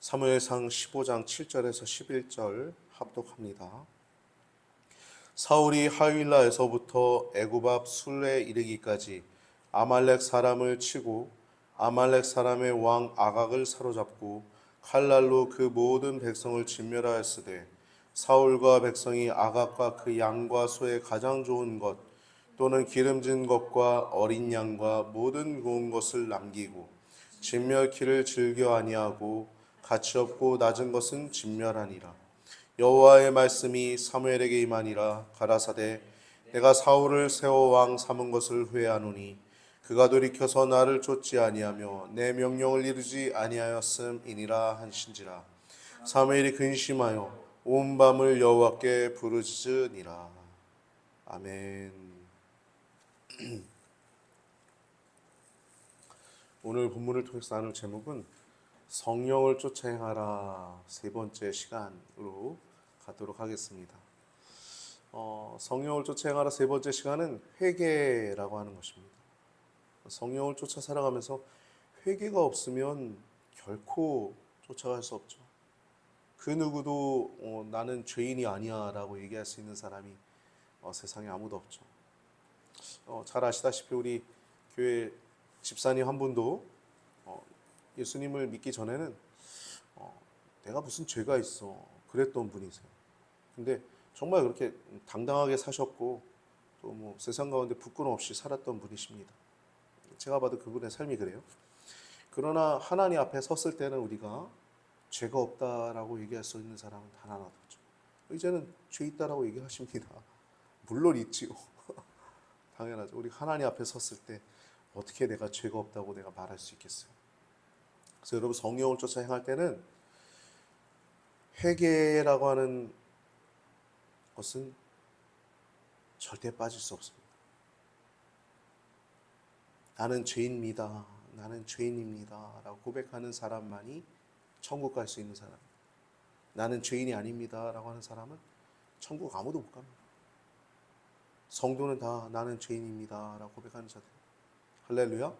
사무엘상 15장 7절에서 11절 합독합니다. 사울이 하윌라에서부터 애굽 앞 술에 이르기까지 아말렉 사람을 치고 아말렉 사람의 왕 아각을 사로잡고 칼날로 그 모든 백성을 진멸하였으되 사울과 백성이 아각과 그 양과 소의 가장 좋은 것 또는 기름진 것과 어린 양과 모든 고운 것을 남기고 진멸키를 즐겨 아니하고 가치 없고 낮은 것은 진멸하니라. 여호와의 말씀이 사무엘에게 임하니라. 가라사대 내가 사울을 세워 왕 삼은 것을 후회하노니 그가 돌이켜서 나를 쫓지 아니하며 내 명령을 이루지 아니하였음이니라 한신지라. 사무엘이 근심하여 온 밤을 여호와께 부르짖으니라. 아멘. 오늘 본문을 통해서 나눌 제목은 성령을 쫓아 행하라 세 번째 시간으로 가도록 하겠습니다. 성령을 쫓아 행하라 세 번째 시간은 회개라고 하는 것입니다. 성령을 쫓아 살아가면서 회개가 없으면 결코 쫓아갈 수 없죠. 그 누구도 나는 죄인이 아니야 라고 얘기할 수 있는 사람이 세상에 아무도 없죠. 잘 아시다시피 우리 교회 집사님 한 분도 예수님을 믿기 전에는 내가 무슨 죄가 있어 그랬던 분이세요. 근데 정말 그렇게 당당하게 사셨고 또 뭐 세상 가운데 부끄럼 없이 살았던 분이십니다. 제가 봐도 그분의 삶이 그래요. 그러나 하나님 앞에 섰을 때는 우리가 죄가 없다라고 얘기할 수 있는 사람은 단 하나도 없죠. 이제는 죄 있다라고 얘기하십니다. 물론 있지요. 당연하죠. 우리 하나님 앞에 섰을 때 어떻게 내가 죄가 없다고 내가 말할 수 있겠어요. 그래서 여러분 성령을 쫓아 행할 때는 회개라고 하는 것은 절대 빠질 수 없습니다. 나는 죄인입니다. 나는 죄인입니다. 라고 고백하는 사람만이 천국 갈 수 있는 사람. 나는 죄인이 아닙니다. 라고 하는 사람은 천국 아무도 못 갑니다. 성도는 다 나는 죄인입니다. 라고 고백하는 자들. 할렐루야.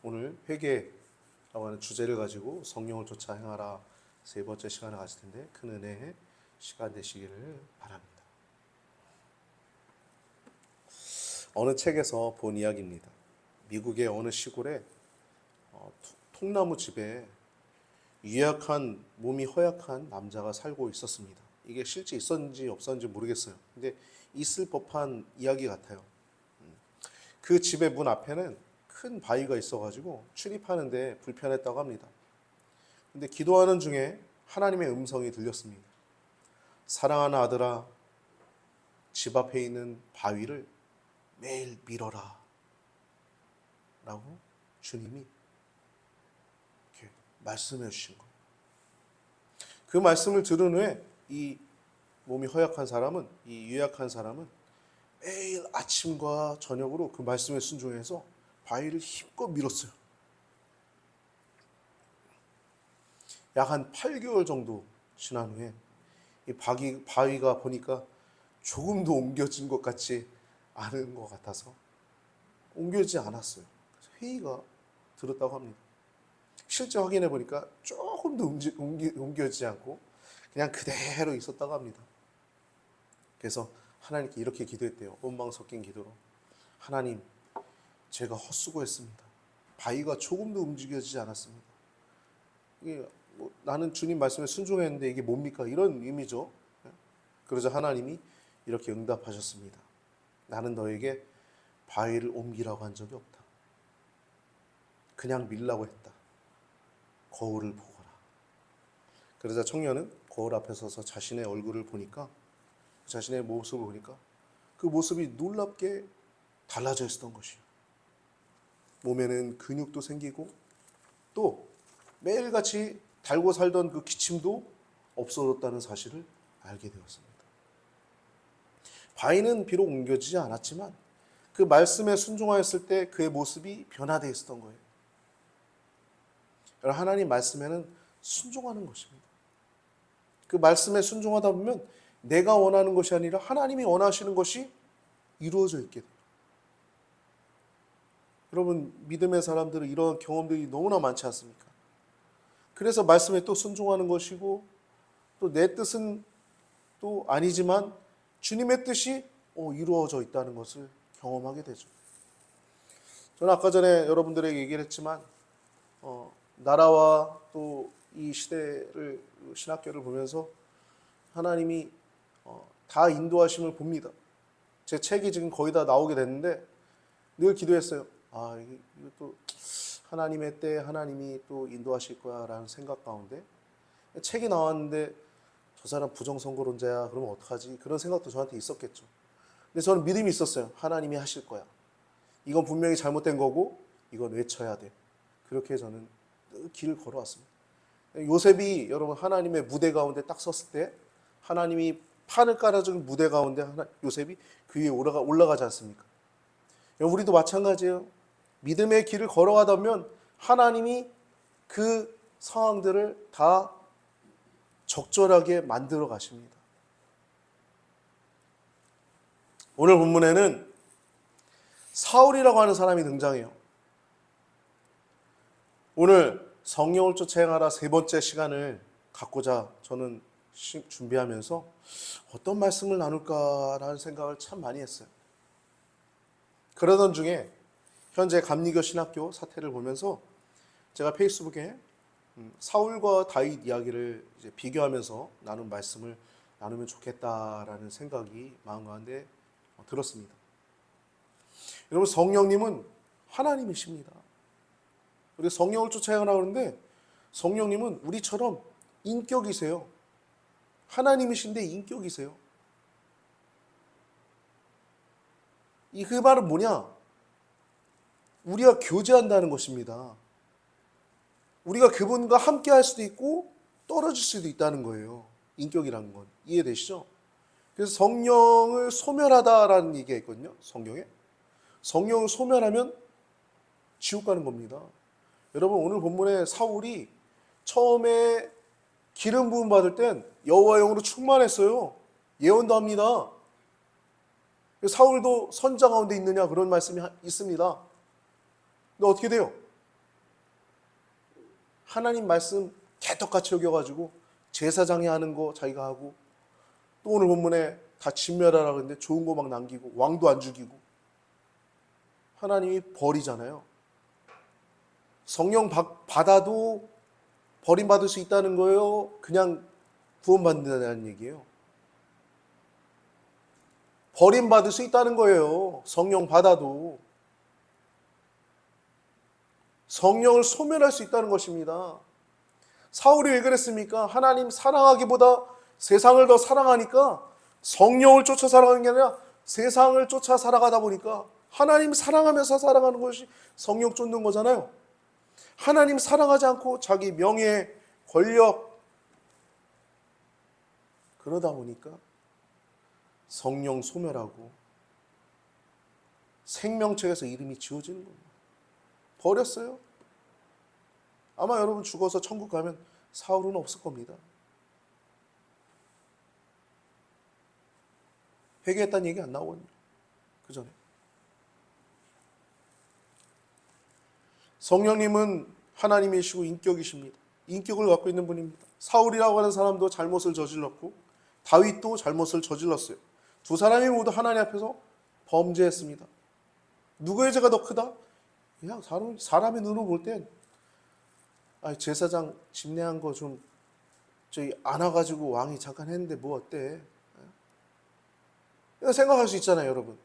오늘 회개라고 하는 주제를 가지고 성령을 쫓아 행하라 세 번째 시간을 가질 텐데 큰 은혜의 시간 되시기를 바랍니다. 어느 책에서 본 이야기입니다. 미국의 어느 시골에 통나무 집에 몸이 허약한 남자가 살고 있었습니다. 이게 실제 있었는지 없었는지 모르겠어요. 근데 있을 법한 이야기 같아요. 그 집의 문 앞에는 큰 바위가 있어가지고 출입하는데 불편했다고 합니다. 근데 기도하는 중에 하나님의 음성이 들렸습니다. 사랑하는 아들아, 집 앞에 있는 바위를 매일 밀어라 라고 주님이 이렇게 말씀해 주신 거예요. 그 말씀을 들은 후에 이 몸이 허약한 사람은, 이 유약한 사람은 매일 아침과 저녁으로 그 말씀에 순종해서 바위를 힘껏 밀었어요. 약 한 8개월 정도 지난 후에 이 바위가 보니까 조금도 옮겨진 것 같지 않은 것 같아서 옮겨지지 않았어요. 그래서 회의가 들었다고 합니다. 실제 확인해 보니까 조금도 옮겨지지 않고 그냥 그대로 있었다고 합니다. 그래서 하나님께 이렇게 기도했대요. 원망 섞인 기도로. 하나님, 제가 헛수고했습니다. 바위가 조금도 움직여지지 않았습니다. 이게 나는 주님 말씀에 순종했는데 이게 뭡니까? 이런 의미죠. 그러자 하나님이 이렇게 응답하셨습니다. 나는 너에게 바위를 옮기라고 한 적이 없다. 그냥 밀라고 했다. 거울을 보거라. 그러자 청년은 거울 앞에 서서 자신의 얼굴을 보니까, 자신의 모습을 보니까 그 모습이 놀랍게 달라져 있었던 것이에요. 몸에는 근육도 생기고 또 매일같이 달고 살던 그 기침도 없어졌다는 사실을 알게 되었습니다. 바위는 비록 옮겨지지 않았지만 그 말씀에 순종하였을 때 그의 모습이 변화되어 있었던 거예요. 하나님 말씀에는 순종하는 것입니다. 그 말씀에 순종하다 보면 내가 원하는 것이 아니라 하나님이 원하시는 것이 이루어져 있게 돼요. 여러분, 믿음의 사람들은 이런 경험들이 너무나 많지 않습니까? 그래서 말씀에 또 순종하는 것이고, 또 내 뜻은 또 아니지만 주님의 뜻이 이루어져 있다는 것을 경험하게 되죠. 저는 아까 전에 여러분들에게 얘기를 했지만 나라와 또 이 시대를, 신학교를 보면서 하나님이 다 인도하심을 봅니다. 제 책이 지금 거의 다 나오게 됐는데 늘 기도했어요. 이거 또 하나님의 때 하나님이 또 인도하실 거야라는 생각 가운데, 책이 나왔는데 저 사람 부정선거론자야, 그러면 어떡하지? 그런 생각도 저한테 있었겠죠. 근데 저는 믿음이 있었어요. 하나님이 하실 거야. 이건 분명히 잘못된 거고 이건 외쳐야 돼. 그렇게 저는 늘 길을 걸어왔습니다. 요셉이 여러분 하나님의 무대 가운데 딱 섰을 때, 하나님이 판을 깔아준 무대 가운데 요셉이 그 위에 올라가지 않습니까? 우리도 마찬가지예요. 믿음의 길을 걸어가다 보면 하나님이 그 상황들을 다 적절하게 만들어 가십니다. 오늘 본문에는 사울이라고 하는 사람이 등장해요. 오늘 성령을 쫓아 행하라 세 번째 시간을 갖고자 저는 준비하면서 어떤 말씀을 나눌까라는 생각을 참 많이 했어요. 그러던 중에 현재 감리교 신학교 사태를 보면서 제가 페이스북에 사울과 다윗 이야기를 이제 비교하면서 나눈 말씀을 나누면 좋겠다라는 생각이 마음 가운데 들었습니다. 여러분, 성령님은 하나님이십니다. 우리 성령을 쫓아야하라고 하는데 성령님은 우리처럼 인격이세요. 하나님이신데 인격이세요. 그 말은 뭐냐? 우리가 교제한다는 것입니다. 우리가 그분과 함께 할 수도 있고 떨어질 수도 있다는 거예요. 인격이라는 건. 이해되시죠? 그래서 성령을 소멸하다라는 얘기가 있거든요. 성경에. 성령을 소멸하면 지옥 가는 겁니다. 여러분, 오늘 본문에 사울이 처음에 기름 부음 받을 땐 여호와의 영으로 충만했어요. 예언도 합니다. 사울도 선자 가운데 있느냐, 그런 말씀이 있습니다. 근데 어떻게 돼요? 하나님 말씀 개떡같이 여겨가지고 제사장이 하는 거 자기가 하고, 또 오늘 본문에 다 진멸하라 그러는데 좋은 거 막 남기고 왕도 안 죽이고. 하나님이 버리잖아요. 성령 받아도 버림받을 수 있다는 거예요? 그냥 구원받는다는 얘기예요? 버림받을 수 있다는 거예요. 성령 받아도. 성령을 소멸할 수 있다는 것입니다. 사울이 왜 그랬습니까? 하나님 사랑하기보다 세상을 더 사랑하니까 성령을 쫓아 살아가는 게 아니라 세상을 쫓아 살아가다 보니까, 하나님 사랑하면서 살아가는 것이 성령 쫓는 거잖아요. 하나님 사랑하지 않고 자기 명예, 권력, 그러다 보니까 성령 소멸하고 생명책에서 이름이 지워지는 겁니다. 버렸어요. 아마 여러분 죽어서 천국 가면 사울은 없을 겁니다. 회개했다는 얘기 안 나오거든요. 그 전에. 성령님은 하나님이시고 인격이십니다. 인격을 갖고 있는 분입니다. 사울이라고 하는 사람도 잘못을 저질렀고 다윗도 잘못을 저질렀어요. 두 사람이 모두 하나님 앞에서 범죄했습니다. 누구의 죄가 더 크다? 그냥 사람의 눈으로 볼 땐 제사장 집례한 거 좀 저기 안 와가지고 왕이 잠깐 했는데 뭐 어때? 이거 생각할 수 있잖아요, 여러분.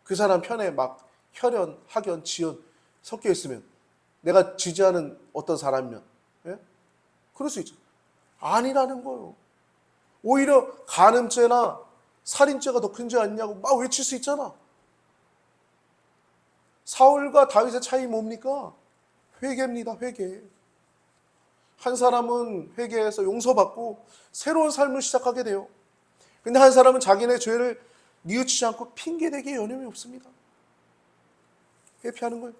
그 사람 편에 막 혈연, 학연, 지연 섞여 있으면, 내가 지지하는 어떤 사람이면, 그럴 수 있죠. 아니라는 거예요. 오히려 간음죄나 살인죄가 더 큰 죄 아니냐고 막 외칠 수 있잖아. 사울과 다윗의 차이 뭡니까? 회개입니다. 회개. 한 사람은 회개해서 용서받고 새로운 삶을 시작하게 돼요. 근데 한 사람은 자기네 죄를 뉘우치지 않고 핑계대기에 여념이 없습니다. 회피하는 거예요.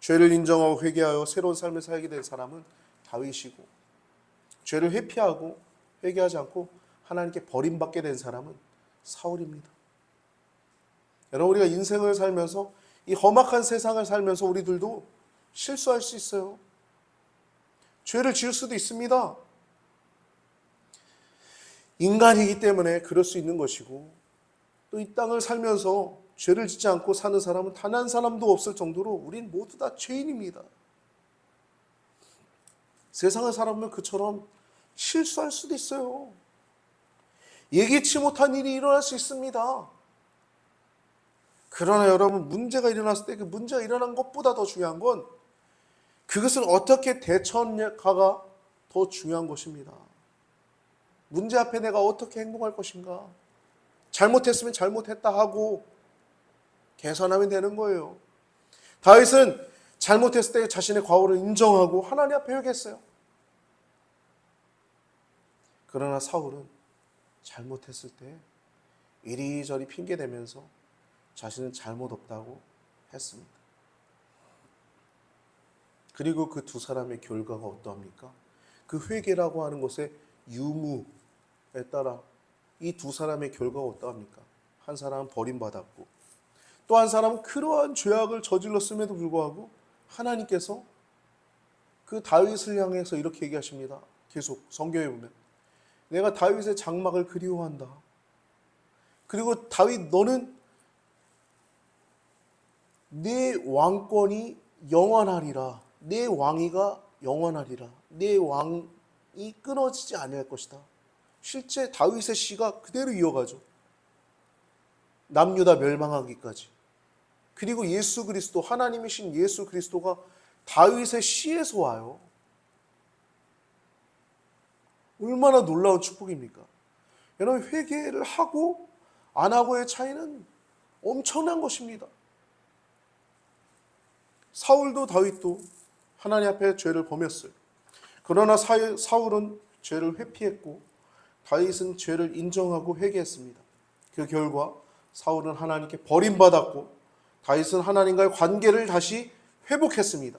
죄를 인정하고 회개하여 새로운 삶을 살게 된 사람은 다윗이고, 죄를 회피하고 회개하지 않고 하나님께 버림받게 된 사람은 사울입니다. 여러분, 우리가 인생을 살면서 이 험악한 세상을 살면서 우리들도 실수할 수 있어요. 죄를 지을 수도 있습니다. 인간이기 때문에 그럴 수 있는 것이고, 또 이 땅을 살면서 죄를 짓지 않고 사는 사람은 단 한 사람도 없을 정도로 우린 모두 다 죄인입니다. 세상을 살아보면 그처럼 실수할 수도 있어요. 예기치 못한 일이 일어날 수 있습니다. 그러나 여러분, 문제가 일어났을 때 그 문제가 일어난 것보다 더 중요한 건 그것을 어떻게 대처하가가 더 중요한 것입니다. 문제 앞에 내가 어떻게 행동할 것인가. 잘못했으면 잘못했다 하고 개선하면 되는 거예요. 다윗은 잘못했을 때 자신의 과오를 인정하고 하나님 앞에 회개했어요. 그러나 사울은 잘못했을 때 이리저리 핑계대면서 자신은 잘못 없다고 했습니다. 그리고 그 두 사람의 결과가 어떠합니까? 그 회개라고 하는 것의 유무에 따라 이 두 사람의 결과가 어떠합니까? 한 사람은 버림받았고 또 한 사람은 그러한 죄악을 저질렀음에도 불구하고 하나님께서 그 다윗을 향해서 이렇게 얘기하십니다. 계속 성경에 보면 내가 다윗의 장막을 그리워한다. 그리고 다윗 너는 내 왕권이 영원하리라. 내 왕위가 영원하리라. 내 왕이 끊어지지 아니할 것이다. 실제 다윗의 시가 그대로 이어가죠. 남유다 멸망하기까지. 그리고 예수 그리스도, 하나님이신 예수 그리스도가 다윗의 시에서 와요. 얼마나 놀라운 축복입니까? 여러분, 회개를 하고 안 하고의 차이는 엄청난 것입니다. 사울도 다윗도 하나님 앞에 죄를 범했어요. 그러나 사울은 죄를 회피했고 다윗은 죄를 인정하고 회개했습니다. 그 결과 사울은 하나님께 버림받았고 다윗은 하나님과의 관계를 다시 회복했습니다.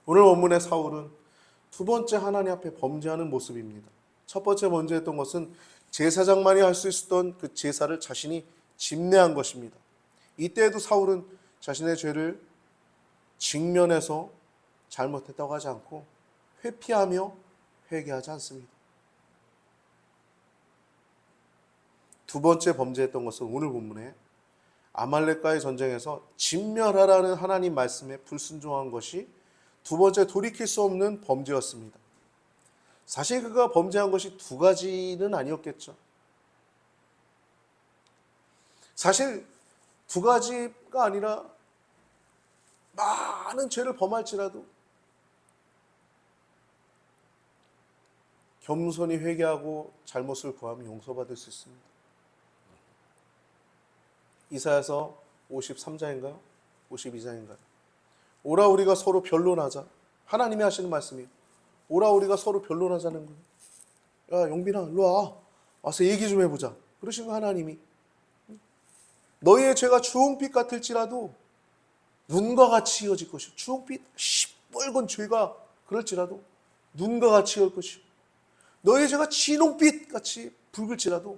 오늘 본문의 사울은 두 번째 하나님 앞에 범죄하는 모습입니다. 첫 번째 먼저 했던 것은 제사장만이 할 수 있었던 그 제사를 자신이 집례한 것입니다. 이때에도 사울은 자신의 죄를 직면해서 잘못했다고 하지 않고 회피하며 회개하지 않습니다. 두 번째 범죄했던 것은 오늘 본문에 아말렉과의 전쟁에서 진멸하라는 하나님 말씀에 불순종한 것이 두 번째 돌이킬 수 없는 범죄였습니다. 사실 그가 범죄한 것이 두 가지는 아니었겠죠. 사실 두 가지가 아니라 많은 죄를 범할지라도 겸손히 회개하고 잘못을 구하면 용서받을 수 있습니다. 이사야서 53장인가요? 52장인가요? 오라 우리가 서로 변론하자. 하나님이 하시는 말씀이에요. 오라 우리가 서로 변론하자는 거예요. 야 용빈아 일로 와. 와서 얘기 좀 해보자. 그러신 거 하나님이. 너희의 죄가 주홍빛 같을지라도 눈과 같이 이어질 것이요. 주홍빛 시뻘건 죄가 그럴지라도 눈과 같이 이어질 것이요. 너희의 죄가 진홍빛 같이 붉을지라도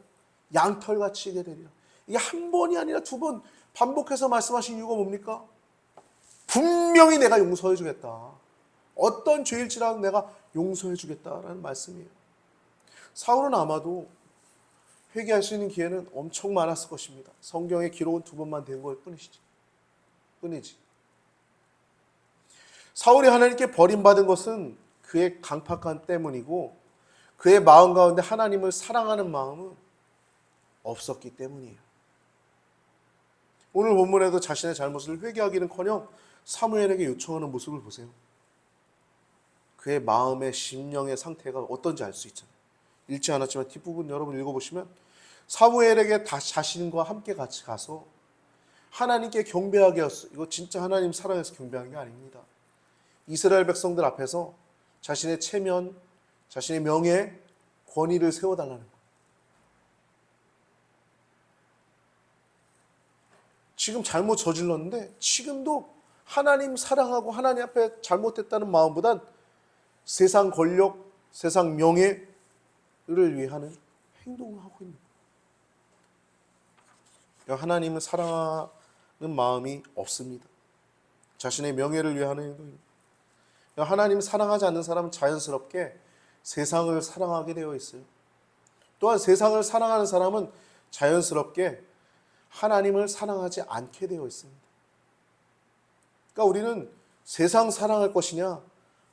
양털같이 되리라. 이게 한 번이 아니라 두 번 반복해서 말씀하신 이유가 뭡니까? 분명히 내가 용서해 주겠다. 어떤 죄일지라도 내가 용서해 주겠다라는 말씀이에요. 사울은 아마도 회개할 수 있는 기회는 엄청 많았을 것입니다. 성경의 기록은 두 번만 된 걸 뿐이지. 사울이 하나님께 버림받은 것은 그의 강팍함 때문이고 그의 마음 가운데 하나님을 사랑하는 마음은 없었기 때문이에요. 오늘 본문에도 자신의 잘못을 회개하기는커녕 사무엘에게 요청하는 모습을 보세요. 그의 마음의 심령의 상태가 어떤지 알 수 있잖아요. 읽지 않았지만 뒷부분 여러분 읽어보시면 사무엘에게 자신과 함께 같이 가서 하나님께 경배하게 했어요. 이거 진짜 하나님 사랑해서 경배한 게 아닙니다. 이스라엘 백성들 앞에서 자신의 체면, 자신의 명예, 권위를 세워달라는 거예요. 지금 잘못 저질렀는데 지금도 하나님 사랑하고 하나님 앞에 잘못했다는 마음보단 세상 권력, 세상 명예를 위하는 행동을 하고 있는 거예요. 하나님을 사랑하는 마음이 없습니다. 자신의 명예를 위하는 행동입니다. 하나님 사랑하지 않는 사람은 자연스럽게 세상을 사랑하게 되어 있어요. 또한 세상을 사랑하는 사람은 자연스럽게 하나님을 사랑하지 않게 되어 있습니다. 그러니까 우리는 세상 사랑할 것이냐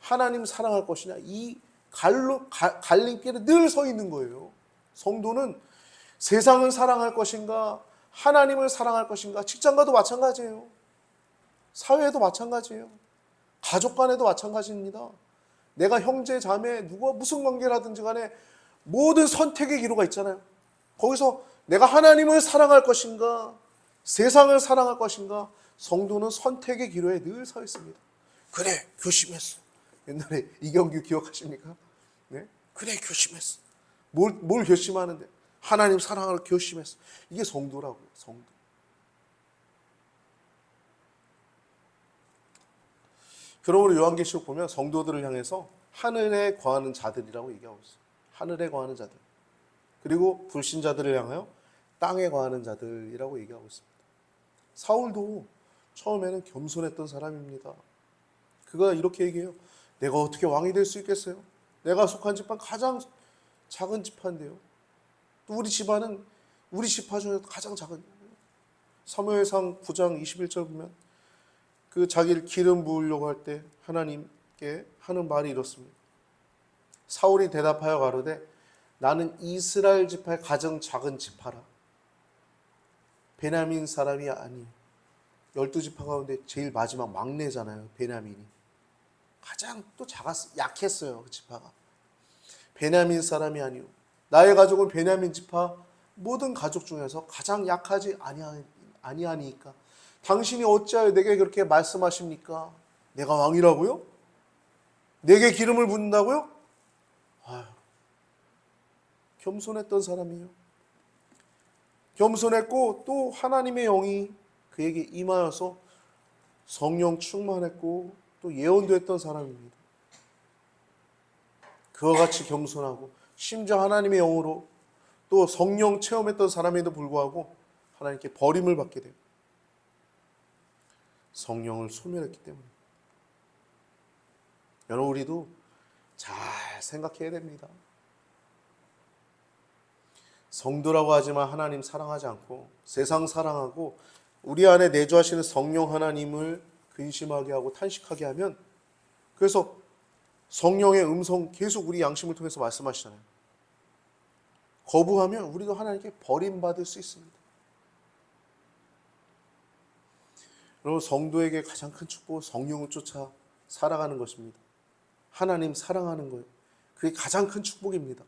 하나님 사랑할 것이냐 이 갈림길에 늘 서 있는 거예요. 성도는 세상을 사랑할 것인가 하나님을 사랑할 것인가, 직장과도 마찬가지예요. 사회에도 마찬가지예요. 가족 간에도 마찬가지입니다. 내가 형제, 자매, 누가 무슨 관계라든지 간에 모든 선택의 기로가 있잖아요. 거기서 내가 하나님을 사랑할 것인가 세상을 사랑할 것인가, 성도는 선택의 기로에 늘 서 있습니다. 그래 교심했어. 옛날에 이경규 기억하십니까? 네? 그래 교심했어. 뭘 결심하는데 하나님 사랑을 결심했어. 이게 성도라고요. 성도. 그러므로 요한계시록 보면 성도들을 향해서 하늘에 거하는 자들이라고 얘기하고 있어요. 하늘에 거하는 자들. 그리고 불신자들을 향하여 땅에 거하는 자들이라고 얘기하고 있습니다. 사울도 처음에는 겸손했던 사람입니다. 그가 이렇게 얘기해요. 내가 어떻게 왕이 될 수 있겠어요? 내가 속한 집안 가장 작은 집안인데요. 또 우리 집안은 우리 집안 중에서 가장 작은. 사무엘상 9장 21절 보면 그 자기를 기름 부으려고 할 때 하나님께 하는 말이 이렇습니다. 사울이 대답하여 가로되 나는 이스라엘 지파의 가장 작은 지파라. 베냐민 사람이 아니에요. 12지파 가운데 제일 마지막 막내잖아요. 베냐민이. 가장 또 약했어요. 그 지파가. 베냐민 사람이 아니요. 나의 가족은 베냐민 지파 모든 가족 중에서 가장 약하지 아니하니까 당신이 어찌하여 내게 그렇게 말씀하십니까? 내가 왕이라고요? 내게 기름을 붓는다고요? 아유, 겸손했던 사람이에요. 겸손했고 또 하나님의 영이 그에게 임하여서 성령 충만했고 또 예언도 했던 사람입니다. 그와 같이 겸손하고 심지어 하나님의 영으로 또 성령 체험했던 사람에도 불구하고 하나님께 버림을 받게 돼요. 성령을 소멸했기 때문에. 여러분 우리도 잘 생각해야 됩니다. 성도라고 하지만 하나님 사랑하지 않고 세상 사랑하고 우리 안에 내주하시는 성령 하나님을 근심하게 하고 탄식하게 하면, 그래서 성령의 음성 계속 우리 양심을 통해서 말씀하시잖아요. 거부하면 우리도 하나님께 버림받을 수 있습니다. 여러분 성도에게 가장 큰 축복은 성령을 쫓아 살아가는 것입니다. 하나님 사랑하는 거예요. 그게 가장 큰 축복입니다.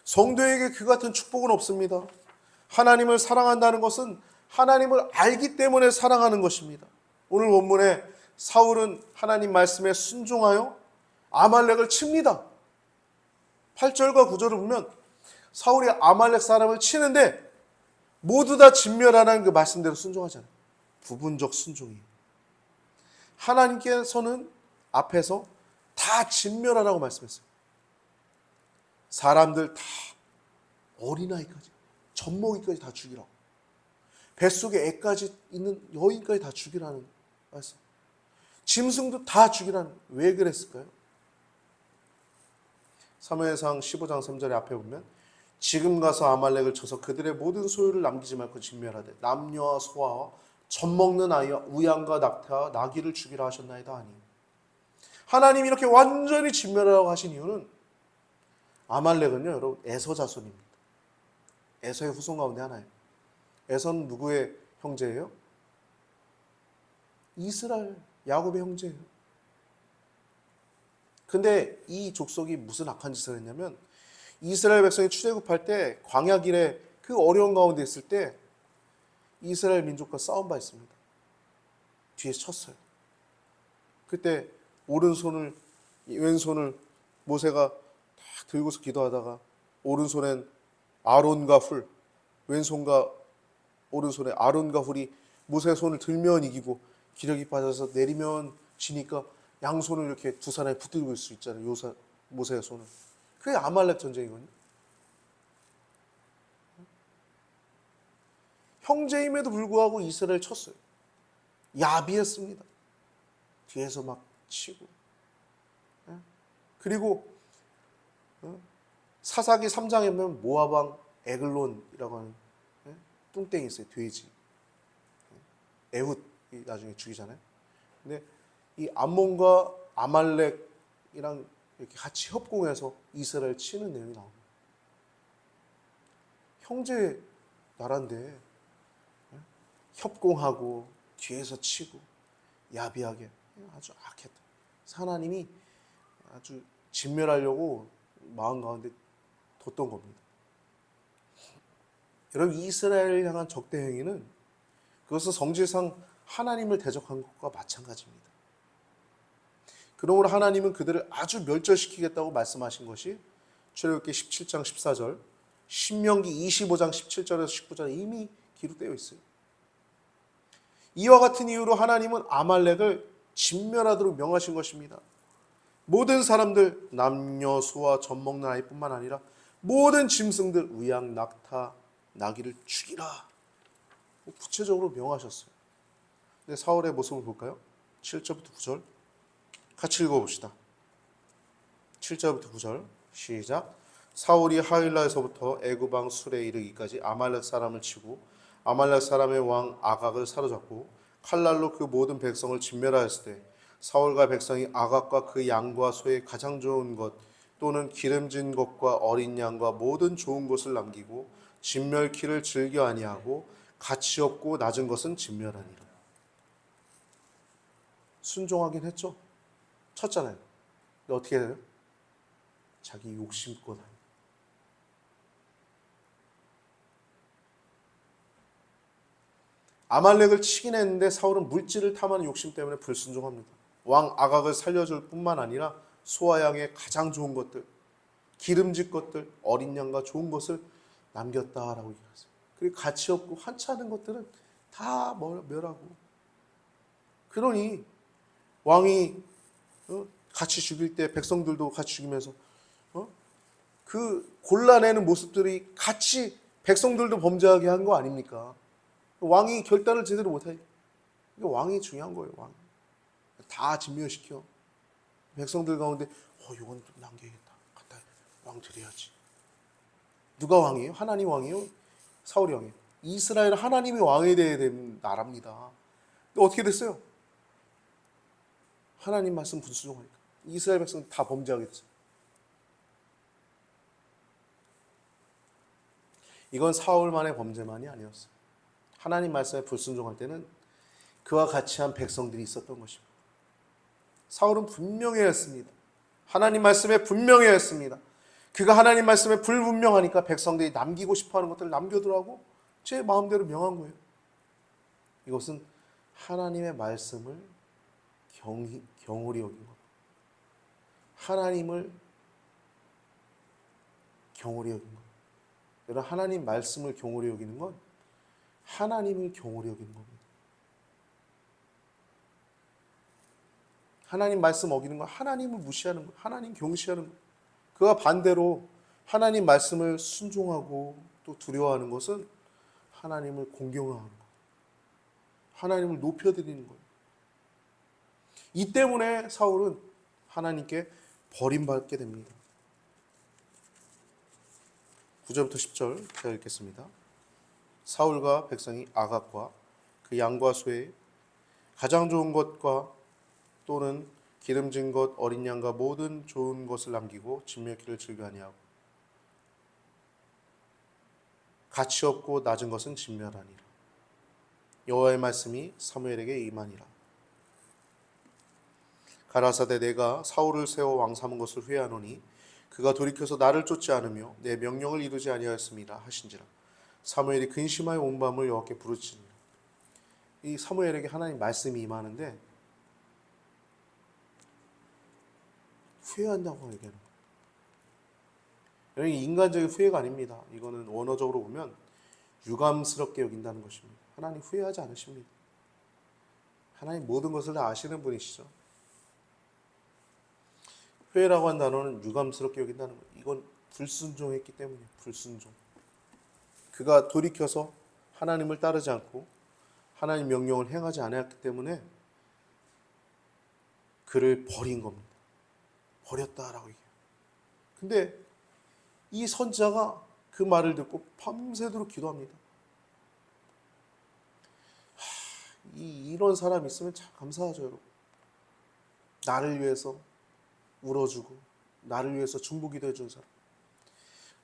성도에게 그 같은 축복은 없습니다. 하나님을 사랑한다는 것은 하나님을 알기 때문에 사랑하는 것입니다. 오늘 본문에 사울은 하나님 말씀에 순종하여 아말렉을 칩니다. 8절과 9절을 보면 사울이 아말렉 사람을 치는데 모두 다 진멸하라는 그 말씀대로 순종하잖아요. 부분적 순종이에요. 하나님께서는 앞에서 다 진멸하라고 말씀했어요. 사람들 다 어린아이까지 젖먹이까지 다 죽이라고, 뱃속에 애까지 있는 여인까지 다 죽이라는 말씀. 짐승도 다 죽이라는. 왜 그랬을까요? 사무엘상 15장 3절에 앞에 보면 지금 가서 아말렉을 쳐서 그들의 모든 소유를 남기지 말고 진멸하되 남녀와 소아와 젖먹는 아이와 우양과 낙타와 나귀를 죽이라 하셨나이다 하니, 하나님이 이렇게 완전히 진멸하라고 하신 이유는 아말렉은요 여러분 에서 자손입니다. 에서의 후손 가운데 하나예요. 에서는 누구의 형제예요? 이스라엘, 야곱의 형제예요. 근데 이 족속이 무슨 악한 짓을 했냐면, 이스라엘 백성이 출애굽할 때 광야 길에 그 어려운 가운데 있을 때 이스라엘 민족과 싸운 바 있습니다. 뒤에 쳤어요. 그때 오른손을 왼손을 모세가 딱 들고서 기도하다가 오른손엔 아론과 훌, 왼손과 오른손에 아론과 훌이 모세의 손을 들면 이기고 기력이 빠져서 내리면 지니까 양손을 이렇게 두 사람이 붙들고 있을 수 있잖아요. 모세의 손을. 그게 아말렉 전쟁이거든요. 형제임에도 불구하고 이스라엘 쳤어요. 야비했습니다. 뒤에서 막 치고. 그리고 사사기 3장에 보면 모압 왕 에글론이라고 하는 뚱땡이 있어요. 돼지. 에훗이 나중에 죽이잖아요. 근데 이 암몬과 아말렉이랑 이렇게 같이 협공해서 이스라엘 치는 내용이 나옵니다. 형제 나라인데 협공하고 뒤에서 치고 야비하게 아주 악했다. 하나님이 아주 진멸하려고 마음 가운데 뒀던 겁니다. 여러분, 이스라엘을 향한 적대 행위는 그것은 성질상 하나님을 대적한 것과 마찬가지입니다. 그러므로 하나님은 그들을 아주 멸절시키겠다고 말씀하신 것이 출애굽기 17장 14절, 신명기 25장 17절에서 19절에 이미 기록되어 있어요. 이와 같은 이유로 하나님은 아말렉을 진멸하도록 명하신 것입니다. 모든 사람들, 남녀, 소아, 젖 먹는 아이뿐만 아니라 모든 짐승들, 우양, 낙타, 나귀를 죽이라. 구체적으로 명하셨어요. 근데 사울의 모습을 볼까요? 7절부터 9절 같이 읽어봅시다. 7절부터 9절 시작. 사울이 하윌라에서부터 애굽 왕 술에 이르기까지 아말렉 사람을 치고 아말렉 사람의 왕 아각을 사로잡고 칼날로 그 모든 백성을 진멸하였을 때 사울과 백성이 아각과 그 양과 소의 가장 좋은 것 또는 기름진 것과 어린 양과 모든 좋은 것을 남기고 진멸키를 즐겨 아니하고 가치 없고 낮은 것은 진멸하니라. 순종하긴 했죠. 쳤잖아요. 근데 어떻게 돼요? 자기 욕심껏 합니다. 아말렉을 치긴 했는데 사울은 물질을 탐하는 욕심 때문에 불순종합니다. 왕 아각을 살려줄 뿐만 아니라 소와 양의 가장 좋은 것들, 기름진 것들, 어린 양과 좋은 것을 남겼다라고 얘기했어요. 그리고 가치 없고 환찮은 것들은 다 멸하고. 그러니 왕이 같이 죽일 때 백성들도 같이 죽이면서 그 골라내는 모습들이 같이 백성들도 범죄하게 한 거 아닙니까? 왕이 결단을 제대로 못하니까. 왕이 중요한 거예요. 왕. 다 진멸시켜. 백성들 가운데 이건 좀 남겨야겠다. 갖다 왕 드려야지. 누가 왕이에요? 하나님 왕이에요? 사울이 왕이에요? 이스라엘 하나님이 왕이 되어야 되는 나라입니다. 근데 어떻게 됐어요? 하나님 말씀 불순종하니까 이스라엘 백성 다 범죄하게 됐어요. 이건 사울만의 범죄만이 아니었어요. 하나님 말씀에 불순종할 때는 그와 같이 한 백성들이 있었던 것입니다. 사울은 분명히 했습니다. 하나님 말씀에 분명히 했습니다. 그가 하나님 말씀에 불분명하니까 백성들이 남기고 싶어하는 것들을 남겨두라고 제 마음대로 명한 거예요. 이것은 하나님의 말씀을 경홀히 여긴 겁니다. 하나님을 경홀히 여긴 겁니다. 여러분, 하나님 말씀을 경홀히 여기는 건 하나님을 경홀히 여기는 겁니다. 하나님 말씀 어기는 건 하나님을 무시하는 거예요. 하나님 경시하는 거예요. 그와 반대로 하나님 말씀을 순종하고 또 두려워하는 것은 하나님을 공경하는 거예요. 하나님을 높여드리는 거예요. 이 때문에 사울은 하나님께 버림받게 됩니다. 9절부터 10절 제가 읽겠습니다. 사울과 백성이 아각과 그 양과 소의 가장 좋은 것과 또는 기름진 것 어린 양과 모든 좋은 것을 남기고 진멸키를 즐겨 아니하고 가치 없고 낮은 것은 진멸하니라. 여호와의 말씀이 사무엘에게 임하니라. 가라사대 내가 사울을 세워 왕 삼은 것을 후회하노니 그가 돌이켜서 나를 쫓지 않으며 내 명령을 이루지 아니하였습니다 하신지라. 사무엘이 근심하여 온 밤을 여호와께 부르짖으니라. 이 사무엘에게 하나님 말씀이 임하는데 후회한다고 얘기하는 거예요. 인간적인 후회가 아닙니다. 이거는 원어적으로 보면 유감스럽게 여긴다는 것입니다. 하나님 후회하지 않으십니다. 하나님 모든 것을 다 아시는 분이시죠. 후회라고 한 단어는 유감스럽게 여긴다는 거예요. 이건 불순종했기 때문이에요. 불순종. 그가 돌이켜서 하나님을 따르지 않고 하나님 명령을 행하지 않았기 때문에 그를 버린 겁니다. 버렸다라고 얘기해요. 근데 이 선지자가 그 말을 듣고 밤새도록 기도합니다. 이런 사람이 있으면 참 감사하죠, 여러분. 나를 위해서 울어주고 나를 위해서 중보기도 해준 사람.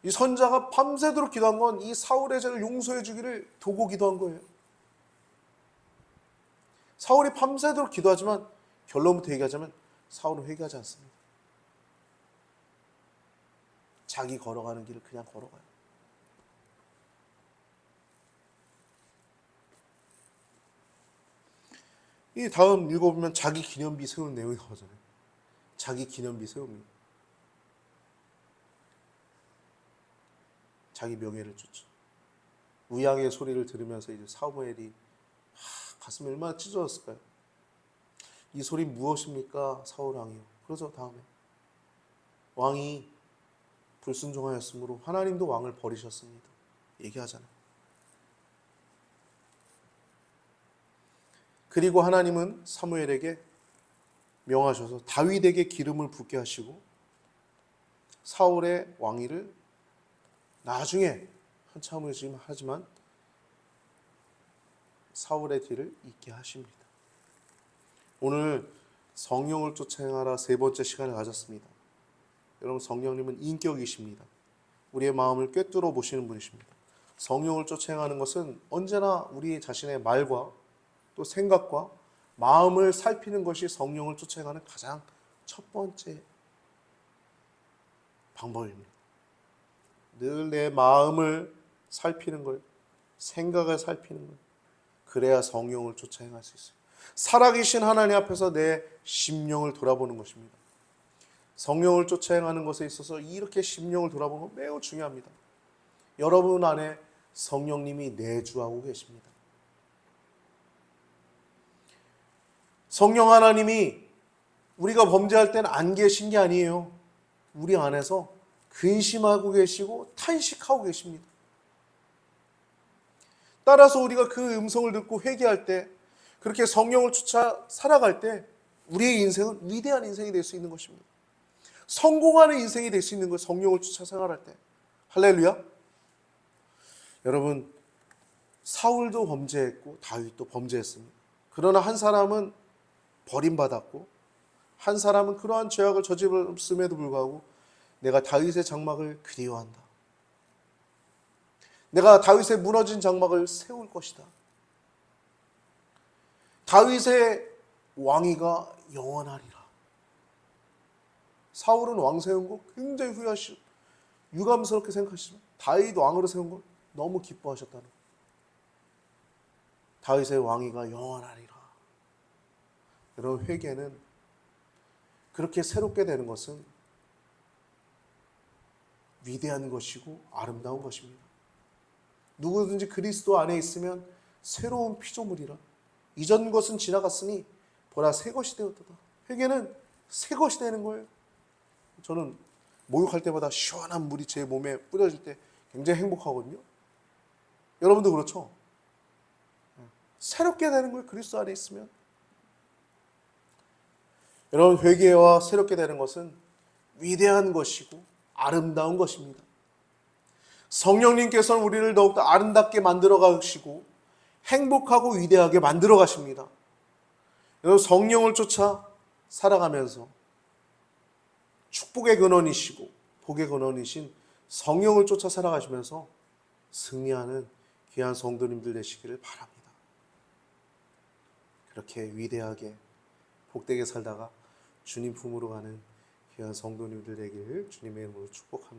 이 선자가 밤새도록 기도한 건 이 사울의 죄를 용서해 주기를 도고 기도한 거예요. 사울이 밤새도록 기도하지만 결론부터 얘기하자면 사울은 회개하지 않습니다. 자기 걸어가는 길을 그냥 걸어가요. 이 다음 읽어보면 자기 기념비 세우는 내용이 나오잖아요. 자기 기념비 세웁니다. 자기 명예를 쫓죠. 우양의 소리를 들으면서 이제 사무엘이 가슴이 얼마나 찢어졌을까요? 이 소리 무엇입니까? 사울 왕이요. 그러죠. 다음에 왕이 불순종하였으므로 하나님도 왕을 버리셨습니다. 얘기하잖아요. 그리고 하나님은 사무엘에게 명하셔서 다윗에게 기름을 붓게 하시고 사울의 왕위를 나중에 한참 후에 지금 하지만 사울의 뒤를 잇게 하십니다. 오늘 성령을 쫓아 행하라 세 번째 시간을 가졌습니다. 여러분, 성령님은 인격이십니다. 우리의 마음을 꿰뚫어 보시는 분이십니다. 성령을 쫓아 행하는 것은 언제나 우리 자신의 말과 또 생각과 마음을 살피는 것이 성령을 쫓아 행하는 가장 첫 번째 방법입니다. 늘 내 마음을 살피는 거예요. 생각을 살피는 거예요. 그래야 성령을 쫓아 행할 수 있어요. 살아계신 하나님 앞에서 내 심령을 돌아보는 것입니다. 성령을 쫓아 행하는 것에 있어서 이렇게 심령을 돌아보는 건 매우 중요합니다. 여러분 안에 성령님이 내주하고 계십니다. 성령 하나님이 우리가 범죄할 때는 안 계신 게 아니에요. 우리 안에서 근심하고 계시고 탄식하고 계십니다. 따라서 우리가 그 음성을 듣고 회개할 때, 그렇게 성령을 쫓아 살아갈 때 우리의 인생은 위대한 인생이 될 수 있는 것입니다. 성공하는 인생이 될 수 있는 것, 성령을 쫓아 생활할 때. 할렐루야. 여러분, 사울도 범죄했고 다윗도 범죄했습니다. 그러나 한 사람은 버림받았고 한 사람은 그러한 죄악을 저질렀음에도 불구하고 내가 다윗의 장막을 그리워한다. 내가 다윗의 무너진 장막을 세울 것이다. 다윗의 왕위가 영원하리라. 사울은 왕 세운 거 굉장히 후회하시고 유감스럽게 생각하시지만 다윗 왕으로 세운 거 너무 기뻐하셨다는 거예요. 다윗의 왕위가 영원하리라. 여러분, 회개는 그렇게 새롭게 되는 것은 위대한 것이고 아름다운 것입니다. 누구든지 그리스도 안에 있으면 새로운 피조물이라. 이전 것은 지나갔으니 보라 새 것이 되었도다. 회개는 새 것이 되는 거예요. 저는 목욕할 때마다 시원한 물이 제 몸에 뿌려질 때 굉장히 행복하거든요. 여러분도 그렇죠? 새롭게 되는 거예요. 그리스도 안에 있으면. 여러분, 회개와 새롭게 되는 것은 위대한 것이고 아름다운 것입니다. 성령님께서는 우리를 더욱더 아름답게 만들어 가시고 행복하고 위대하게 만들어 가십니다. 여러분, 성령을 쫓아 살아가면서 축복의 근원이시고 복의 근원이신 성령을 쫓아 살아가시면서 승리하는 귀한 성도님들 되시기를 바랍니다. 그렇게 위대하게 복되게 살다가 주님 품으로 가는 귀한 성도님들 되기를 주님의 이름으로 축복합니다.